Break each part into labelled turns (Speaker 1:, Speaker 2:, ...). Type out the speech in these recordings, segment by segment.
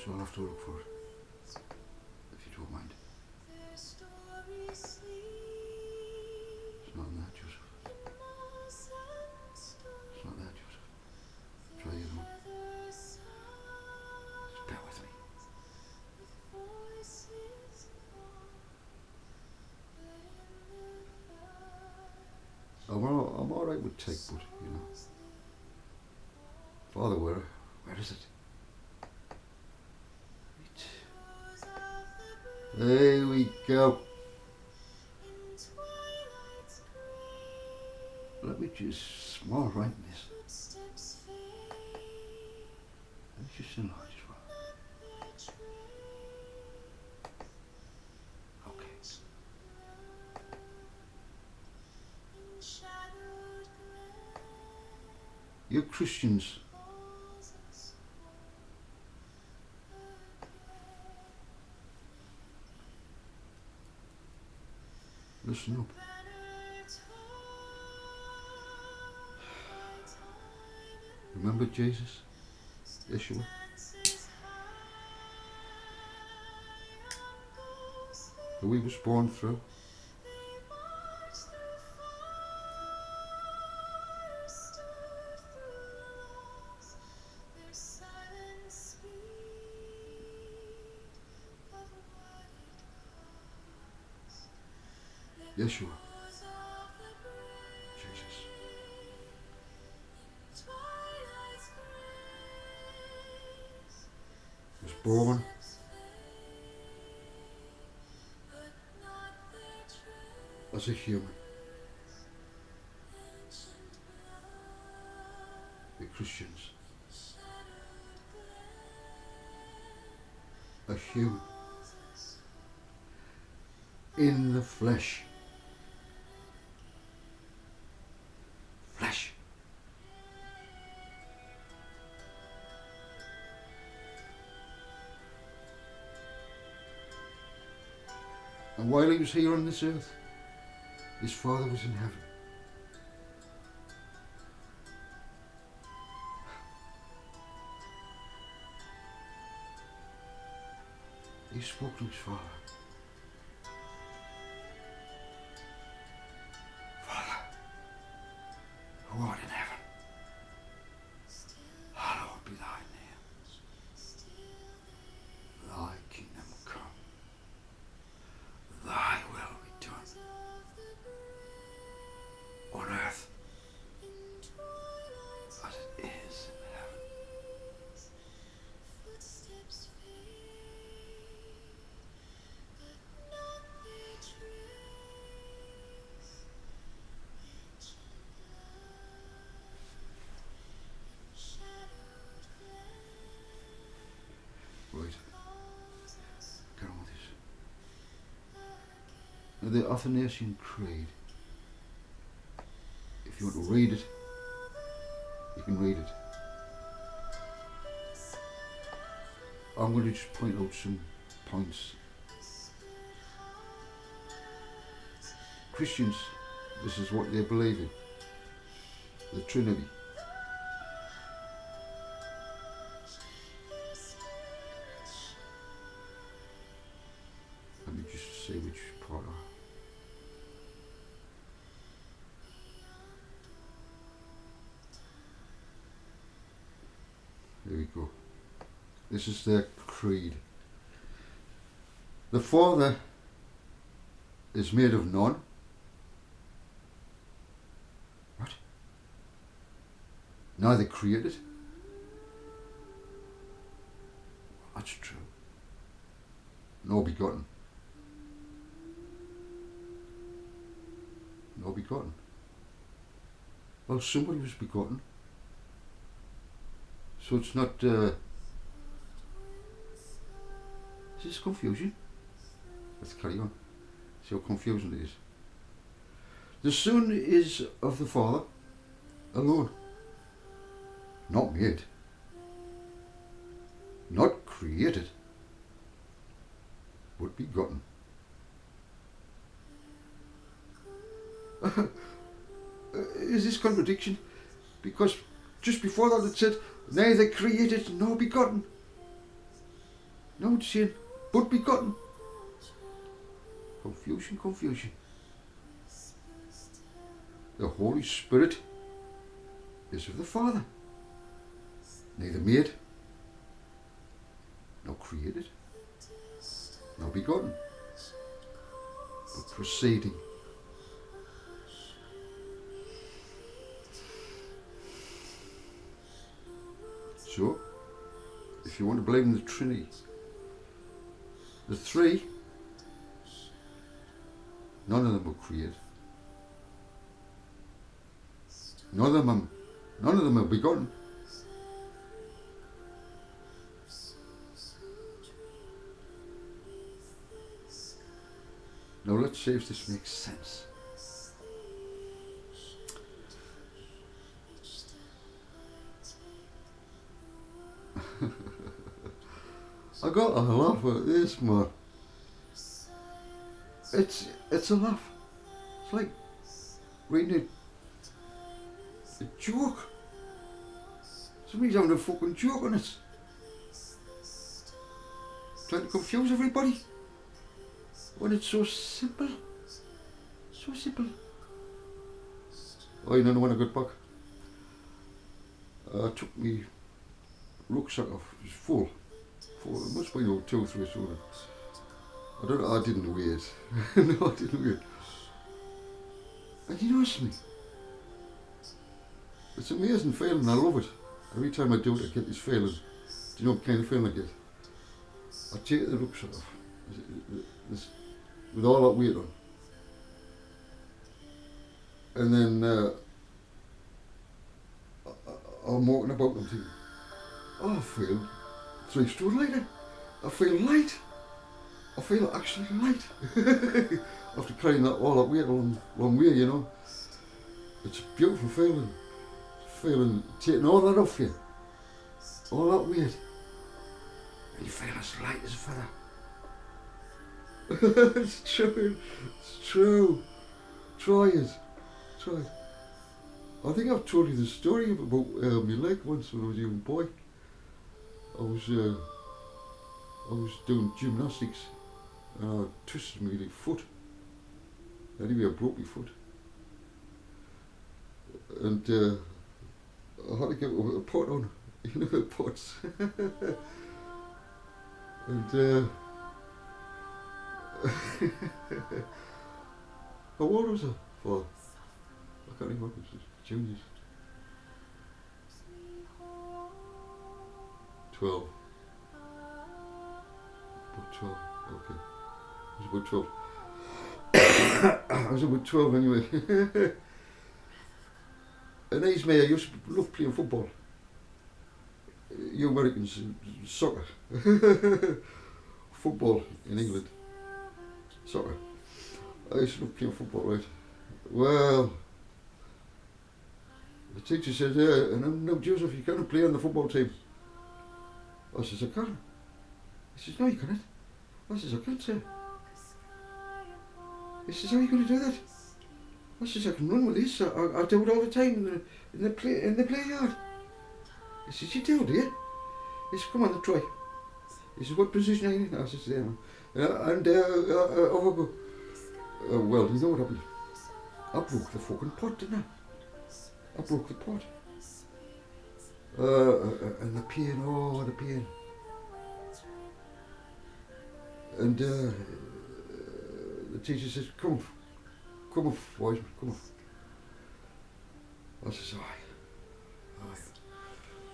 Speaker 1: so I'll have to look for it, if you don't mind. It's not in that, Joseph. It's not that, Joseph. Try the other one. Just bear with me. I'm all right with take, but you know. Father, where is it? There we go. Let me just small right in this. Let's just enlarge as well. Okay. You Christians, listen up. Remember Jesus, Yeshua? Who he was born through? Yeshua. Jesus. Was born as a human. The Christians. A human. In the flesh. Flesh. And while he was here on this earth, his Father was in heaven. He spoke to his Father. Father, who art in heaven, hallowed be thy name. Thy kingdom come. Thy will be done. On earth as it is in heaven. Right. Get on with this. Now the Athanasian Creed. If you want to read it, you can read it. I'm going to just point out some points. Christians, this is what they believe in. The Trinity. Let me just say which part. There we go. This is their creed. The Father is made of none. What? Neither created. That's true. Nor begotten. Nor begotten. Well, somebody was begotten. So it's not, is this confusion? Let's carry on. See how confusing it is. The Son is of the Father alone. Not made. Not created. But begotten. Is this contradiction? Because just before that it said, neither created nor begotten. Now it's saying, but begotten. Confusion, confusion. The Holy Spirit is of the Father, neither made, nor created, nor begotten, but proceeding. So, if you want to believe in the Trinity, the three, none of them were created. None of them are begotten. Now let's see if this makes sense. I got a laugh at this, man. It's a laugh. It's like reading a joke. Somebody's having a fucking joke on it. Trying to confuse everybody. When it's so simple. So simple. I don't know when I got back. I took me rucksack off. It was full. It must be 2 or 3 soda. I didn't weigh it. No, I didn't weigh it. And you know something? It's an amazing feeling, I love it. Every time I do it, I get this feeling. Do you know what kind of feeling I get? I take the rucksack off, with all that weight on. And then I'm walking about and thinking, oh, I feel 3 stone lighter. I feel light. I feel actually light. After carrying all that weight a long way, you know. It's a beautiful feeling. Taking all that off you. All that weight. And you feel as light as a feather. It's true. It's true. Try it. I think I've told you the story about my leg once when I was a young boy. I was doing gymnastics and I twisted my foot. Anyway, I broke my foot. And I had to get a pot on, you know, the pots. And how old was I for? I can't remember, it was juniors. 12. About 12, okay. I was about 12. I was about 12 anyway. And these me, I used to love playing football. You Americans, soccer. Football in England. Soccer. I used to love playing football, right? Well, the teacher said, no, Joseph, you can't play on the football team. I says, I can. He says, no, you can't. I says, I can't, sir. He says, how are you going to do that? I says, I can run with this. I do it all the time in the play yard. He says, you do you? He says, come on, try. He says, what position are you in? I says, there. Over go. Well, you know what happened? I broke the fucking pot, didn't I? I broke the pot. And the pain, oh, the pain. And the teacher says, come off, boys, come off. I says, aye.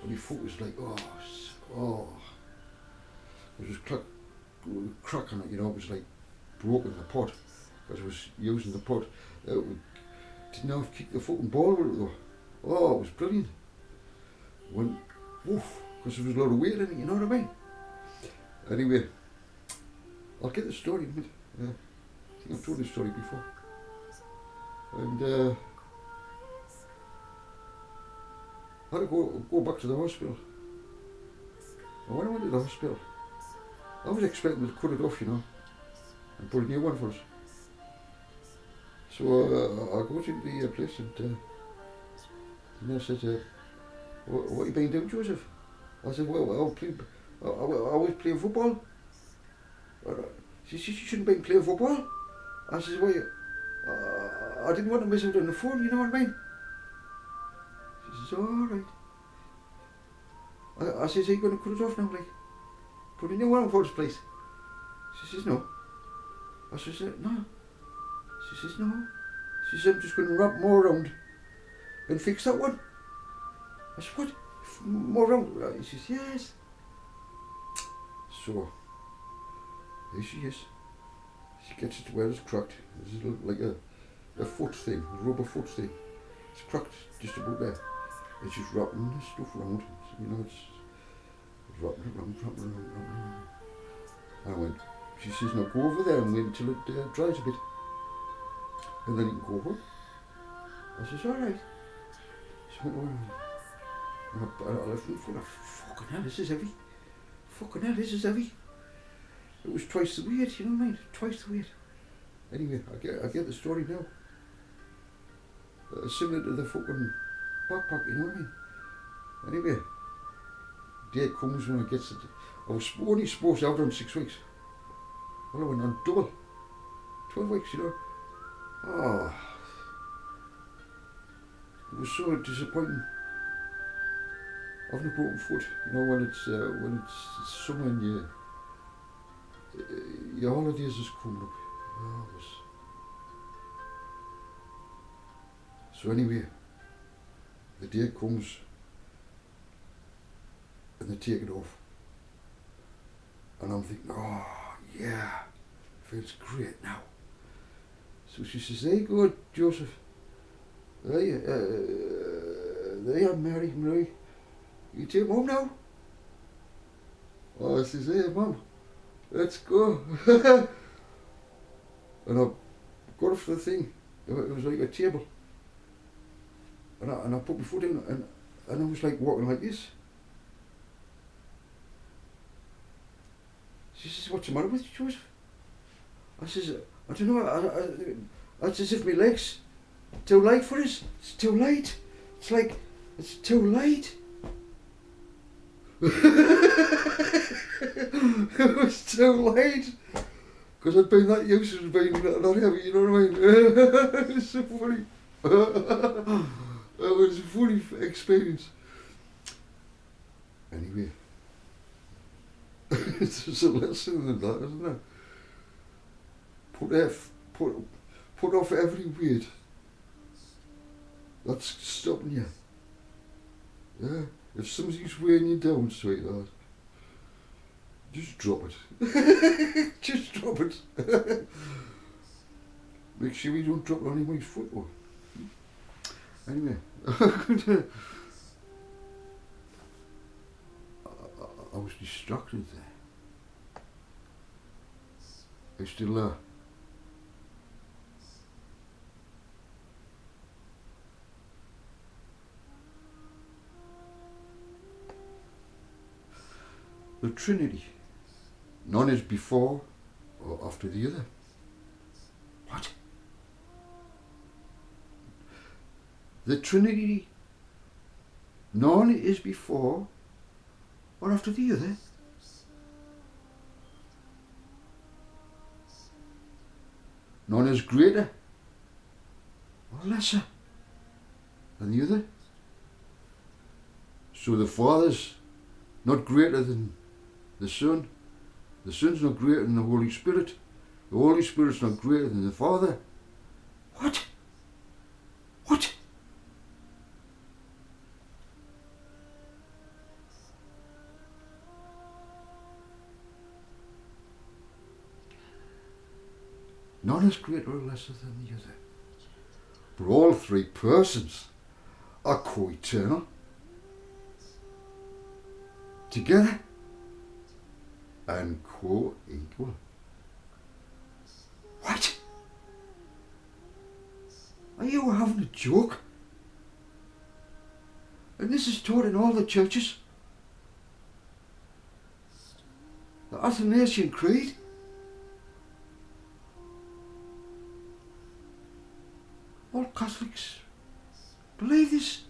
Speaker 1: And my foot was like, oh. It was crack on it, you know, it was like broken the pot, because I was using the pot. Didn't have to kick the fucking ball with it though. Oh, it was brilliant. Went woof, because there was a lot of weight in it, you know what I mean? Anyway, I'll get the story in a minute. I think I've told this story before. And I had to go back to the hospital. And when I went to the hospital, I was expecting to cut it off, you know, and put a new one for us. So I go to the place and I said, what are you been doing, Joseph? I said, well, I was playing football. She says, you shouldn't be playing football. I says, why? I didn't want to miss out on the fun, you know what I mean? She says, alright. I says, are you going to cut it off now, like? Put a new one in first place. She says, no. I says, no. She says, no. She says, I'm just going to wrap more around and fix that one. I said, what? More around? She says, yes. So, here she is. She gets it to where it's cracked. It's like a foot thing, a rubber foot thing. It's cracked just about there. And she's wrapping the stuff around. So, you know, it's wrapping around. I went, she says, now go over there and wait until it dries a bit. And then you can go home. I says, alright. She went over and I left them full of, fucking hell, this is heavy. Fucking hell, this is heavy. It was twice the weight, you know what I mean? Twice the weight. Anyway, I get the story now. Similar to the fucking backpack, you know what I mean? Anyway, day comes when it gets it. I was only supposed to have it on 6 weeks. Well, I went on double. 12 weeks, you know. Oh. It was so disappointing. Having a broken foot, you know, when it's summer and your holidays is coming up. Oh, so anyway, the day comes and they take it off. And I'm thinking, oh yeah, feels great now. So she says, there you go, Joseph. There you are, Mary. You take home now? Oh, I says, hey, Mum, let's go. And I got off the thing. It was like a table. And I put my foot in and I was like walking like this. She says, what's the matter with you, Joseph? I says, I don't know, it's as if my legs too light for us. It's too light. It's like, it's too light. It was too late because I'd been that used to being that heavy, you know what I mean? It's so funny. It was a funny experience. Anyway, it's a lesson in that, isn't it? Put off every weight that's stopping you. Yeah, if somebody's weighing you down, sweetheart, just drop it. Just drop it. Make sure you don't drop it on anybody's foot. Or. Anyway, I was distracted there. Are you still there? The Trinity. None is before or after the other. What? The Trinity. None is before or after the other. None is greater or lesser than the other. So the Father's not greater than the Son. The Son's not greater than the Holy Spirit. The Holy Spirit's not greater than the Father. What? What? None is greater or lesser than the other. But all three persons are co-eternal. Together and co-equal. What? Are you having a joke? And this is taught in all the churches? The Athanasian Creed? All Catholics believe this?